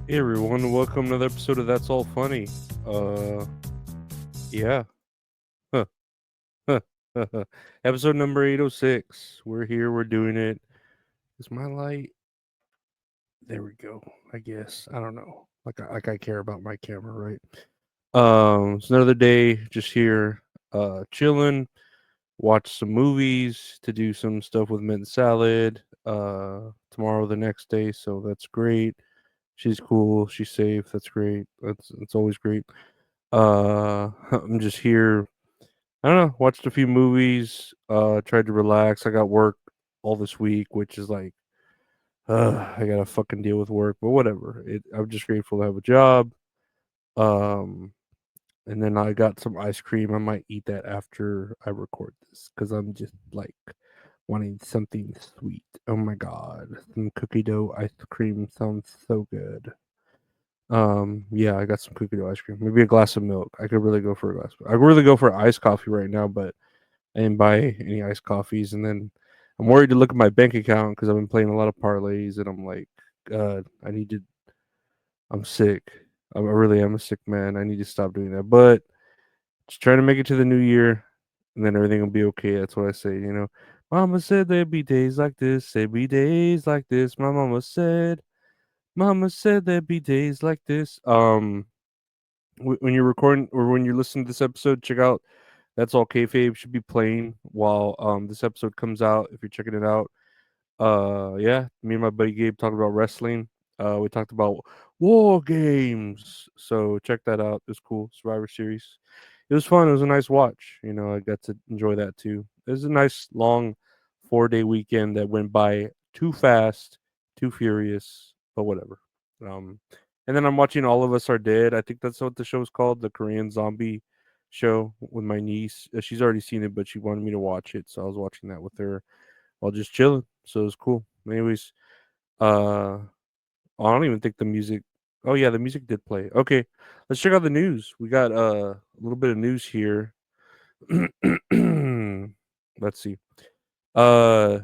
Hey everyone, welcome to another episode of That's All Funny. Yeah. Huh. Huh. Episode number 806. We're here, we're doing it. Is my light? There we go. I guess. I don't know. Like I care about my camera, right? It's another day just here, chilling, watch some movies, to do some stuff with mint salad. Tomorrow the next day, so that's great. She's cool, she's safe, that's great. That's always great. I'm just here. I don't know. Watched a few movies. Tried to relax. I got work all this week, which is like, I gotta fucking deal with work. But whatever. I'm just grateful to have a job. Um, and then I got some ice cream. I might eat that after I record this because I'm just like wanting something sweet. Oh my god, some cookie dough ice cream sounds so good. Yeah, I got some cookie dough ice cream. Maybe a glass of milk. I could really go for a glass. I could really go for iced coffee right now, but I didn't buy any iced coffees. And then I'm worried to look at my bank account because I've been playing a lot of parlays, and I'm like, God, I need to. I'm sick. I really am a sick man. I need to stop doing that. But just trying to make it to the new year, and then everything will be okay. That's what I say. Mama said there'd be days like this. There'd be days like this. My mama said. Mama said there'd be days like this. When you're recording or when you're listening to this episode, check out That's All Kayfabe should be playing while this episode comes out. If you're checking it out, yeah, me and my buddy Gabe talked about wrestling. We talked about war games, so check that out. It was cool. Survivor Series. It was fun. It was a nice watch. I got to enjoy that too. It was a nice long 4-day weekend that went by too fast, too furious, but whatever. Um, and then I'm watching All of Us Are Dead. I think that's what the show's called, the Korean zombie show with my niece. She's already seen it, but she wanted me to watch it, so I was watching that with her while just chilling. So it was cool. Anyways, I don't even think the music. Oh yeah, the music did play. Okay, let's check out the news. We got a little bit of news here. Let's see. Uh,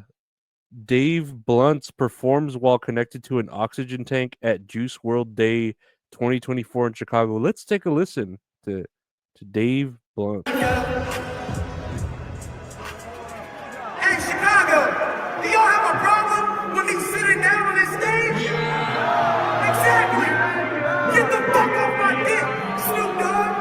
Dave Blunt's performs while connected to an oxygen tank at Juice WRLD Day 2024 in Chicago. Let's take a listen to Dave Blunt. Hey, Chicago, do y'all have a problem when he's sitting down on this stage? Exactly. Get the fuck off my dick, Snoop Dogg.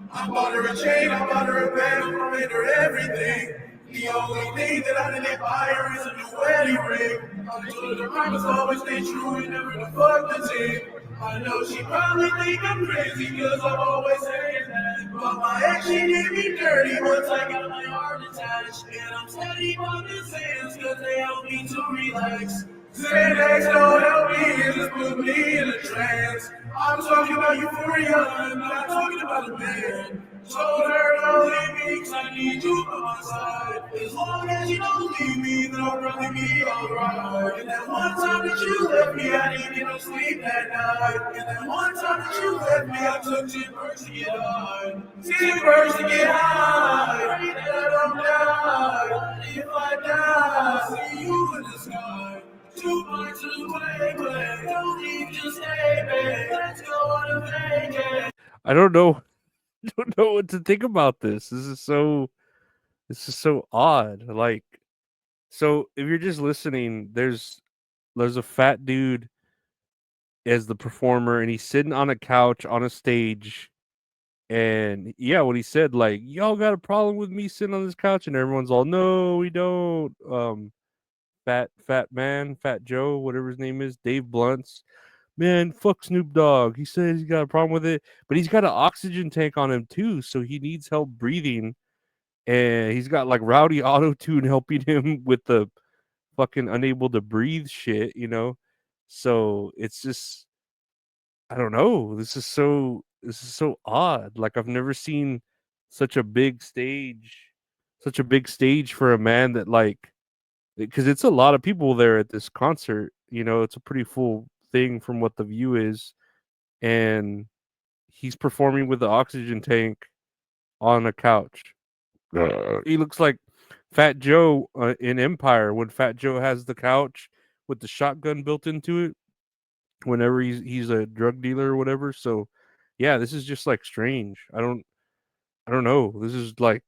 I bought her a chain, I bought her a bag, I made her everything. The only thing that I didn't buy her is a new wedding ring. I told her the promise always stay true and never to fuck the team. I know she probably think I'm crazy cause I'm always saying that. But my ex, she did me dirty once I got my heart attached. And I'm steady on the sands cause they help me to relax. Xanax don't help me, it just put me in a trance. I'm talking about euphoria, I'm not talking about a man. Told her don't leave me, cause I need you by my side. As long as you don't leave me, then I'll probably be alright. And that one time that you left me, I didn't get no sleep that night. And that one time that you left me, I took 10 birds to get high. 10 birds to get high. Pray that I don't die. If I die, see you in the sky. 2 points away, but don't leave, just stay, babe. Let's go on a vacation. I don't know. Don't know what to think about this. This is so odd. Like, so if you're just listening, there's a fat dude as the performer, and he's sitting on a couch on a stage. And yeah, what he said, like, y'all got a problem with me sitting on this couch, and everyone's all, no, we don't. Fat man, Fat Joe, whatever his name is, Dave Blunt's. Man, fuck Snoop Dogg. He says he's got a problem with it, but he's got an oxygen tank on him too, so he needs help breathing. And he's got like Rowdy Auto Tune helping him with the fucking unable to breathe shit. So it's just, I don't know. This is so odd. Like, I've never seen such a big stage, such a big stage for a man that, like, because it's a lot of people there at this concert. It's a pretty full thing from what the view is, and he's performing with the oxygen tank on a couch. He looks like Fat Joe in Empire, when Fat Joe has the couch with the shotgun built into it whenever he's a drug dealer or whatever. So yeah, this is just like strange. I don't know. This is like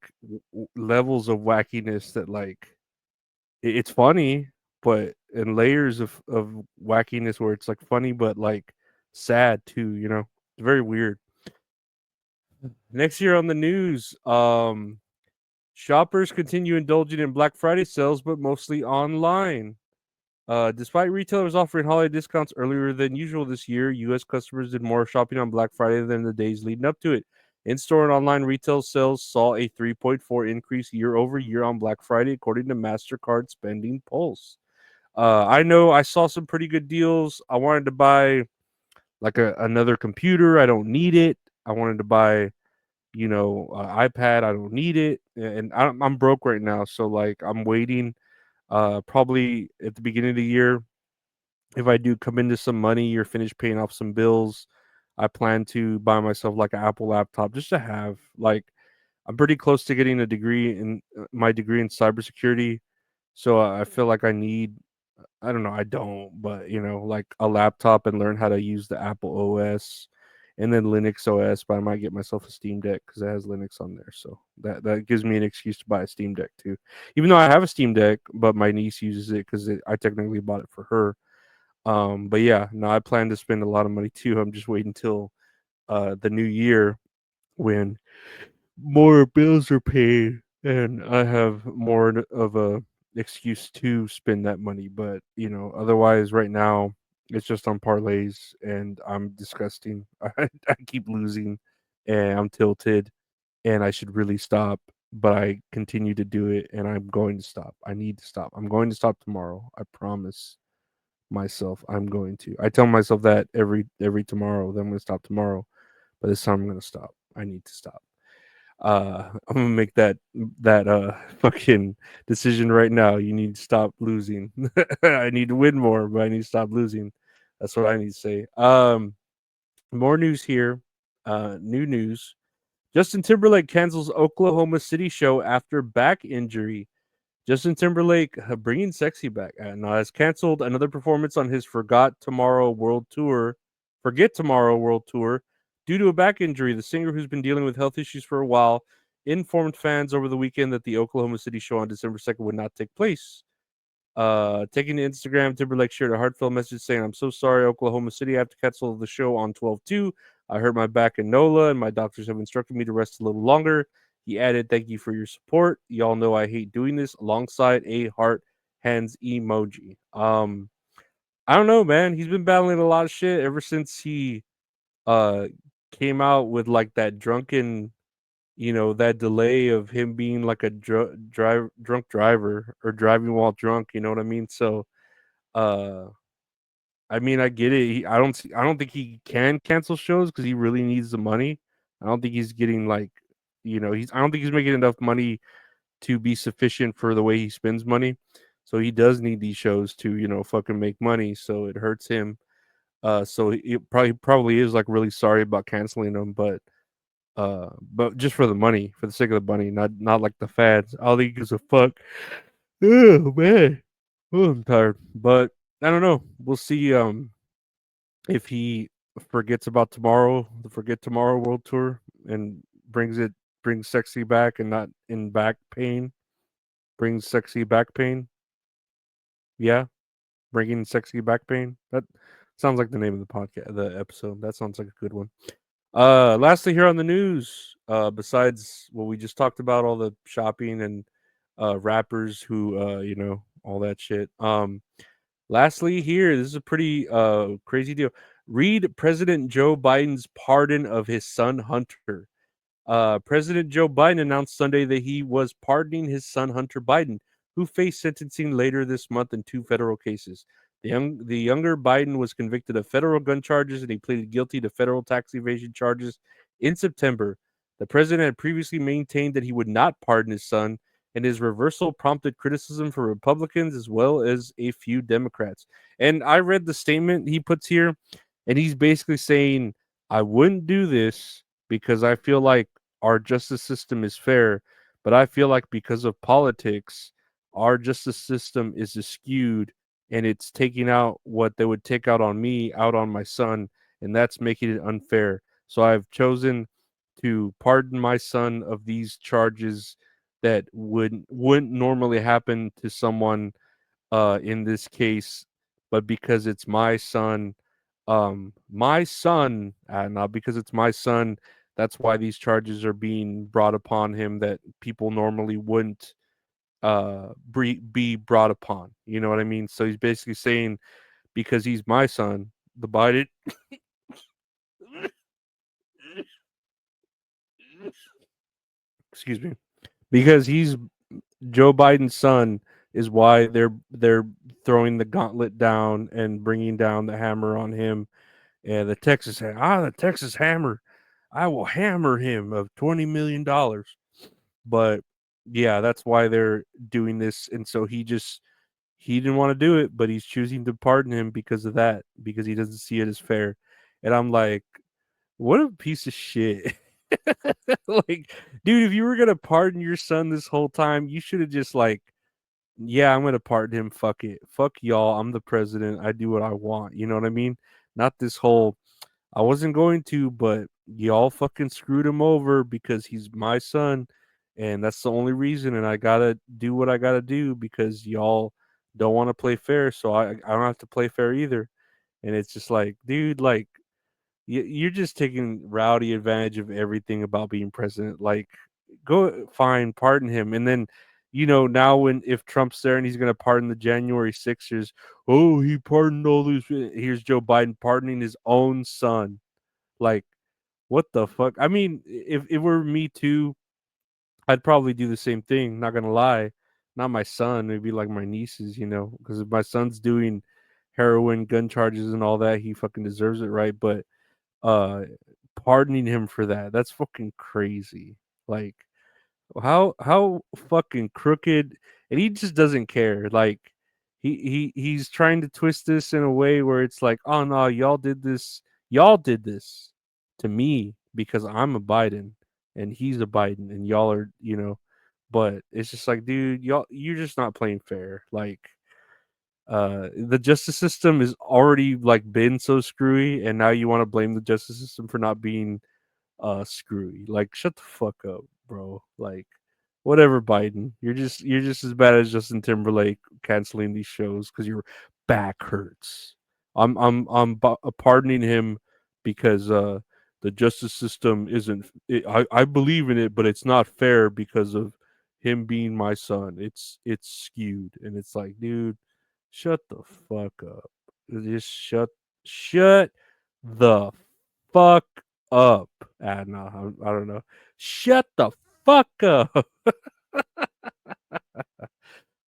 levels of wackiness that like it's funny, but in layers of wackiness where it's like funny but like sad too. It's very weird. Next year on the news, shoppers continue indulging in Black Friday sales, but mostly online. Despite retailers offering holiday discounts earlier than usual this year, U.S. customers did more shopping on Black Friday than the days leading up to it. In-store and online retail sales saw a 3.4 increase year over year on Black Friday, according to Mastercard Spending Pulse. I know I saw some pretty good deals. I wanted to buy like another computer. I don't need it. I wanted to buy, iPad. I don't need it, and I'm broke right now, so like I'm waiting. Probably at the beginning of the year, if I do come into some money or finish paying off some bills, I plan to buy myself like an Apple laptop just to have. Like, I'm pretty close to getting a degree in my degree in cybersecurity, so I feel like I need. I don't know. I don't, but like a laptop and learn how to use the Apple OS and then Linux OS. But I might get myself a Steam Deck because it has Linux on there, so that gives me an excuse to buy a Steam Deck too. Even though I have a Steam Deck, but my niece uses it because I technically bought it for her. But yeah, no, I plan to spend a lot of money too. I'm just waiting till the new year when more bills are paid and I have more of a excuse to spend that money. But otherwise, right now it's just on parlays and I'm disgusting. I keep losing and I'm tilted and I should really stop. But I continue to do it and I'm going to stop. I need to stop. I'm going to stop tomorrow. I promise myself I'm going to. I tell myself that every tomorrow that I'm going to stop tomorrow, but this time I'm going to stop. I need to stop. I'm gonna make that fucking decision right now. You need to stop losing. I need to win more, but I need to stop losing. That's what I need to say. More news here. New news. Justin Timberlake cancels Oklahoma City show after back injury. Justin Timberlake bringing sexy back now has canceled another performance on his Forget Tomorrow World Tour due to a back injury. The singer, who's been dealing with health issues for a while, informed fans over the weekend that the Oklahoma City show on December 2nd would not take place. Taking to Instagram, Timberlake shared a heartfelt message saying, "I'm so sorry, Oklahoma City. I have to cancel the show on 12/2. I hurt my back in NOLA, and my doctors have instructed me to rest a little longer." He added, "Thank you for your support. Y'all know I hate doing this," alongside a heart hands emoji. I don't know, man. He's been battling a lot of shit ever since he uh came out with like that drunken, that delay of him being like a drunk driver or driving while drunk, you know what I mean? So uh I mean, I get it. I don't think he can cancel shows because he really needs the money. I don't think he's getting like, I don't think he's making enough money to be sufficient for the way he spends money. So he does need these shows to, fucking make money. So it hurts him. So he probably is like really sorry about canceling them, but just for the money, for the sake of the money, not like the fads. All he gives a fuck. Oh man, oh, I'm tired. But I don't know. We'll see. If he forgets about tomorrow, the Forget Tomorrow World Tour, and brings sexy back and not in back pain, brings sexy back pain. Yeah, bringing sexy back pain. That sounds like the name of the podcast, the episode. That sounds like a good one. Lastly, here on the news, besides what we just talked about, all the shopping and rappers who, all that shit. Lastly, here, this is a pretty crazy deal. Read President Joe Biden's pardon of his son Hunter. President Joe Biden announced Sunday that he was pardoning his son Hunter Biden, who faced sentencing later this month in two federal cases. The younger Biden was convicted of federal gun charges and he pleaded guilty to federal tax evasion charges in September. The president had previously maintained that he would not pardon his son, and his reversal prompted criticism from Republicans as well as a few Democrats. And I read the statement he puts here, and he's basically saying, I wouldn't do this because I feel like our justice system is fair, But I feel like because of politics, our justice system is skewed, and it's taking out what they would take out on me, out on my son, and that's making it unfair. So I've chosen to pardon my son of these charges that wouldn't normally happen to someone in this case, but because it's my son, not because it's my son, that's why these charges are being brought upon him that people normally wouldn't be brought upon. You know what I mean? So he's basically saying because he's my son, the Biden, excuse me, because he's Joe Biden's son is why they're throwing the gauntlet down and bringing down the hammer on him. And the Texas hammer, I will hammer him of $20 million. But yeah, that's why they're doing this. And so he didn't want to do it, but he's choosing to pardon him because of that, because he doesn't see it as fair. And I'm like, what a piece of shit. Like, dude, if you were gonna pardon your son this whole time, you should have just like, yeah, I'm gonna pardon him. Fuck it. Fuck y'all. I'm the president. I do what I want. You know what I mean? Not this whole I wasn't going to, but y'all fucking screwed him over because he's my son, and that's the only reason. And I gotta do what I gotta do because y'all don't want to play fair, so I don't have to play fair either. And it's just like, dude, like you're just taking rowdy advantage of everything about being president. Like, go fine, pardon him, and then now when if Trump's there and he's gonna pardon the January Sixers, oh, he pardoned all these. Here's Joe Biden pardoning his own son. Like, what the fuck? I mean, if it were me too, I'd probably do the same thing. Not gonna lie, not my son. It'd be like my nieces, because if my son's doing heroin, gun charges, and all that, he fucking deserves it, right? But uh pardoning him for that's fucking crazy. Like how fucking crooked, and he just doesn't care. Like he's trying to twist this in a way where it's like, oh no, y'all did this to me because I'm a Biden and he's a Biden and y'all are, but it's just like, dude, you're just not playing fair. Like the justice system is already like been so screwy, and now you want to blame the justice system for not being screwy. Like, shut the fuck up, bro. Like, whatever, Biden. You're just as bad as Justin Timberlake canceling these shows because your back hurts. I'm pardoning him because the justice system isn't. I believe in it, but it's not fair because of him being my son. It's skewed, and it's like, dude, shut the fuck up. Just shut the fuck up. No, I don't know. Shut the fuck up.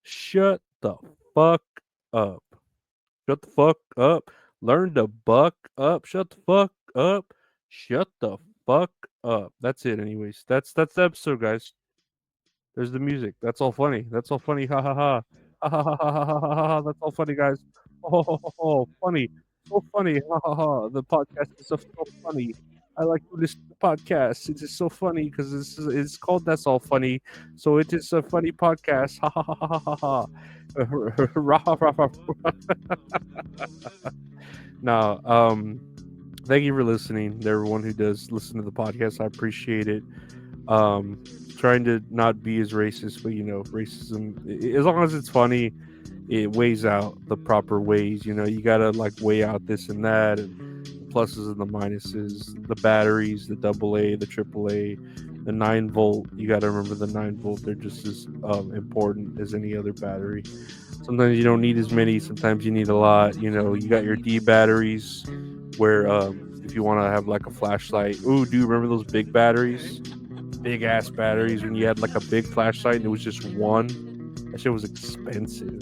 Shut the fuck up. Shut the fuck up. Learn to buck up. Shut the fuck up. Shut the fuck up. That's it, anyways. That's the episode, guys. There's the music. That's all funny. That's all funny. Ha ha ha. Ha ha ha ha ha ha ha. Ha. That's all funny, guys. Oh, ho, ho, ho. Funny. So funny. Ha ha ha. The podcast is so funny. I like to listen to podcasts. It is so funny because it's called That's All Funny. So it is a funny podcast. Ha ha ha ha ha ha. Rah, rah, rah, rah. Now, thank you for listening, to everyone who does listen to the podcast. I appreciate it. Um, trying to not be as racist, but racism, as long as it's funny, it weighs out the proper ways. You gotta like weigh out this and that, and the pluses and the minuses, the batteries, the AA, the AAA, the 9 volt. You gotta remember the 9 volt. They're just as important as any other battery. Sometimes you don't need as many. Sometimes you need a lot. You got your D batteries, where if you want to have like a flashlight. Ooh, do you remember those big batteries? Big ass batteries when you had like a big flashlight and it was just one. That shit was expensive.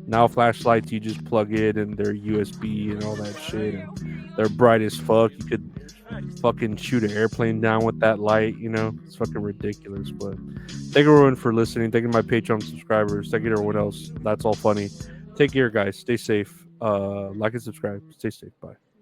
Now flashlights you just plug in and they're USB and all that shit, and they're bright as fuck. You could fucking shoot an airplane down with that light. It's fucking ridiculous. But thank everyone for listening. Thank you to my Patreon subscribers. Thank you to everyone else. That's all funny. Take care, guys. Stay safe. Like and subscribe. Stay safe. Bye.